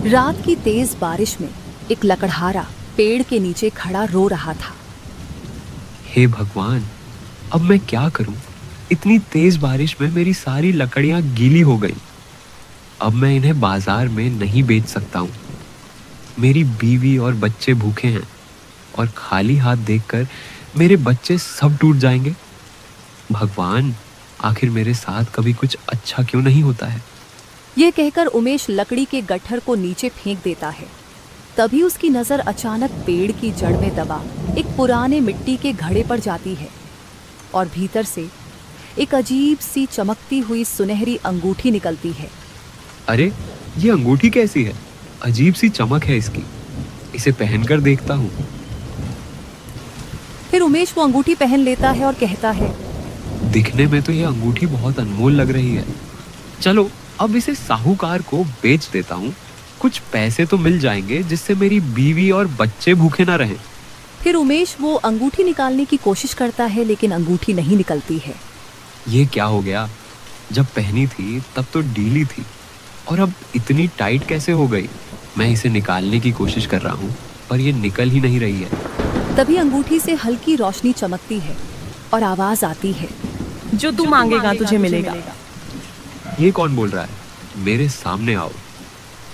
रात की तेज बारिश में एक लकड़हारा पेड़ के नीचे खड़ा रो रहा था। हे भगवान, अब मैं क्या करूं? इतनी तेज बारिश में मेरी सारी लकड़ियां गीली हो गई। अब मैं इन्हें बाजार में नहीं बेच सकता हूं। मेरी बीवी और बच्चे भूखे हैं और खाली हाथ देखकर मेरे बच्चे सब टूट जाएंगे। भगवान, आखिर मेरे साथ कभी कुछ अच्छा क्यों नहीं होता है? ये कहकर उमेश लकड़ी के गट्ठर को नीचे फेंक देता है। तभी उसकी नजर अचानक पेड़ की जड़ में दबा एक पुराने मिट्टी के घड़े पर जाती है और भीतर से एक अजीब सी चमकती हुई सुनहरी अंगूठी निकलती है। अरे, ये अंगूठी कैसी है? अजीब सी चमक है इसकी। इसे पहनकर देखता हूँ। फिर उमेश वो अंगूठी पहन लेता है और कहता है, दिखने में तो ये अंगूठी बहुत अनमोल लग रही है। चलो, अब इसे साहूकार को बेच देता हूँ। कुछ पैसे तो मिल जाएंगे जिससे मेरी बीवी और बच्चे भूखे ना रहें। फिर उमेश वो अंगूठी निकालने की कोशिश करता है, लेकिन अंगूठी नहीं निकलती है। ये क्या हो गया? जब पहनी थी तब तो ढीली थी और अब इतनी टाइट कैसे हो गई? मैं इसे निकालने की कोशिश कर रहा हूँ पर ये निकल ही नहीं रही है। तभी अंगूठी से हल्की रोशनी चमकती है और आवाज आती है, जो तू मांगेगा तुझे मिलेगा। ये कौन बोल रहा है? मेरे सामने आओ।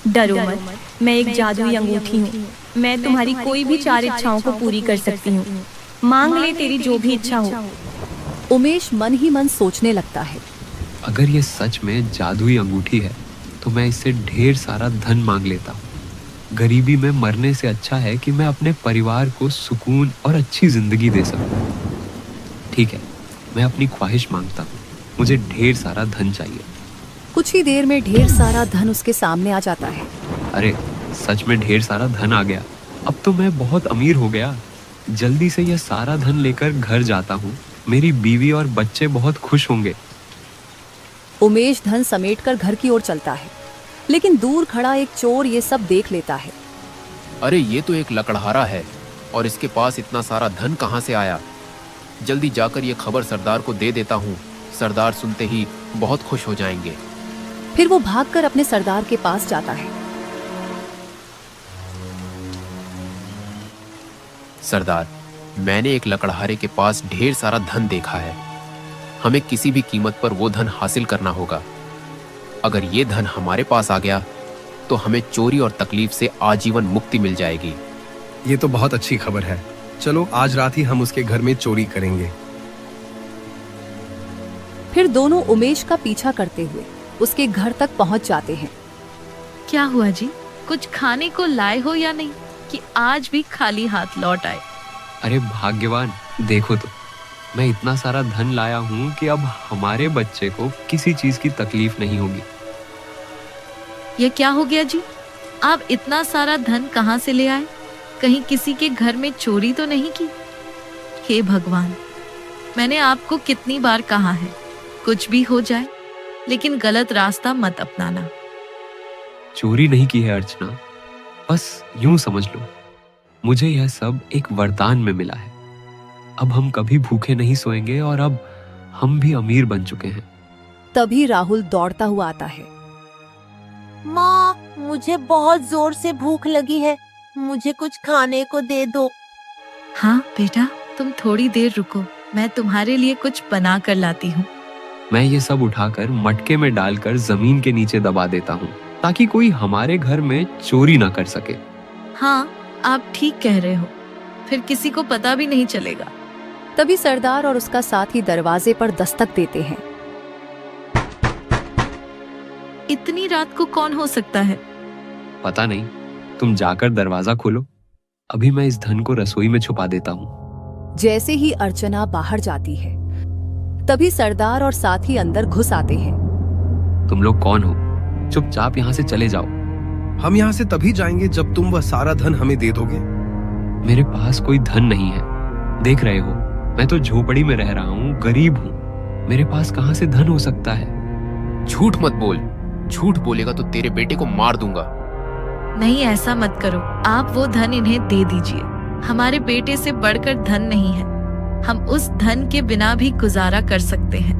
डरो मत, मैं एक जादुई अंगूठी हूँ। मैं तुम्हारी कोई भी 4 इच्छाओं को पूरी कर सकती हूँ। मांग ले तेरी जो भी इच्छा हो। उमेश मन ही मन सोचने लगता है, अगर ये सच में जादुई अंगूठी है तो मैं इससे ढेर सारा धन मांग लेता हूँ। गरीबी में मरने से अच्छा है कि मैं अपने परिवार को सुकून और अच्छी जिंदगी दे सकूं। ठीक है, मैं अपनी ख्वाहिश मांगता हूँ। मुझे ढेर सारा धन चाहिए। कुछ ही देर में ढेर सारा धन उसके सामने आ जाता है। अरे, सच में ढेर सारा धन आ गया। अब तो मैं बहुत अमीर हो गया। जल्दी से यह सारा धन लेकर घर जाता हूँ। मेरी बीवी और बच्चे बहुत खुश होंगे। उमेश धन समेटकर घर की ओर चलता है, लेकिन दूर खड़ा एक चोर ये सब देख लेता है। अरे, ये तो एक लकड़हारा है और इसके पास इतना सारा धन कहाँ से आया? जल्दी जाकर ये खबर सरदार को दे देता हूँ। सरदार सुनते ही बहुत खुश हो जाएंगे। फिर वो भागकर अपने सरदार के पास जाता है। सरदार, मैंने एक लकड़हारे के पास ढेर सारा धन देखा है। हमें किसी भी कीमत पर वो धन हासिल करना होगा। अगर ये धन हमारे पास आ गया तो हमें चोरी और तकलीफ से आजीवन मुक्ति मिल जाएगी। ये तो बहुत अच्छी खबर है। चलो, आज रात ही हम उसके घर में चोरी करेंगे। फिर दोनों उमेश का पीछा करते हुए उसके घर तक पहुंच जाते हैं। क्या हुआ जी? कुछ खाने को लाए हो या नहीं कि आज भी खाली हाथ लौट आए? अरे भाग्यवान, देखो तो, मैं इतना सारा धन लाया हूँ कि अब हमारे बच्चे को किसी चीज की तकलीफ नहीं होगी। ये क्या हो गया जी? आप इतना सारा धन कहाँ से ले आए? कहीं किसी के घर में चोरी तो नहीं की? हे भगवान, मैंने आपको कितनी बार कहा है, कुछ भी हो जाए लेकिन गलत रास्ता मत अपनाना। चोरी नहीं की है अर्चना, बस यूं समझ लो, मुझे यह सब एक वरदान में मिला है। अब हम कभी भूखे नहीं सोएंगे और अब हम भी अमीर बन चुके हैं। तभी राहुल दौड़ता हुआ आता है। माँ, मुझे बहुत जोर से भूख लगी है। मुझे कुछ खाने को दे दो। हाँ बेटा, तुम थोड़ी देर रुको, मैं तुम्हारे लिए कुछ बना कर लाती हूँ। मैं ये सब उठाकर मटके में डालकर जमीन के नीचे दबा देता हूँ ताकि कोई हमारे घर में चोरी ना कर सके। हाँ, आप ठीक कह रहे हो, फिर किसी को पता भी नहीं चलेगा। तभी सरदार और उसका साथी दरवाजे पर दस्तक देते हैं। इतनी रात को कौन हो सकता है? पता नहीं, तुम जाकर दरवाजा खोलो। अभी मैं इस धन को रसोई में छुपा देता हूँ। जैसे ही अर्चना बाहर जाती है, तभी सरदार और साथी अंदर घुस आते हैं। तुम लोग कौन हो? चुपचाप यहाँ से चले जाओ। हम यहाँ से तभी जाएंगे जब तुम वह सारा धन हमें दे दोगे। मेरे पास कोई धन नहीं है। देख रहे हो, मैं तो झोपड़ी में रह रहा हूँ, गरीब हूँ। मेरे पास कहाँ से धन हो सकता है? झूठ मत बोल। झूठ बोलेगा तो तेरे बेटे को मार दूंगा। नहीं, ऐसा मत करो। आप वो धन इन्हें दे दीजिए। हमारे बेटे से बढ़कर धन नहीं है। हम उस धन के बिना भी गुजारा कर सकते हैं।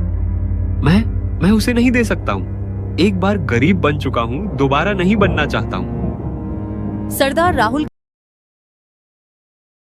मैं उसे नहीं दे सकता हूँ। एक बार गरीब बन चुका हूँ, दोबारा नहीं बनना चाहता हूँ। सरदार राहुल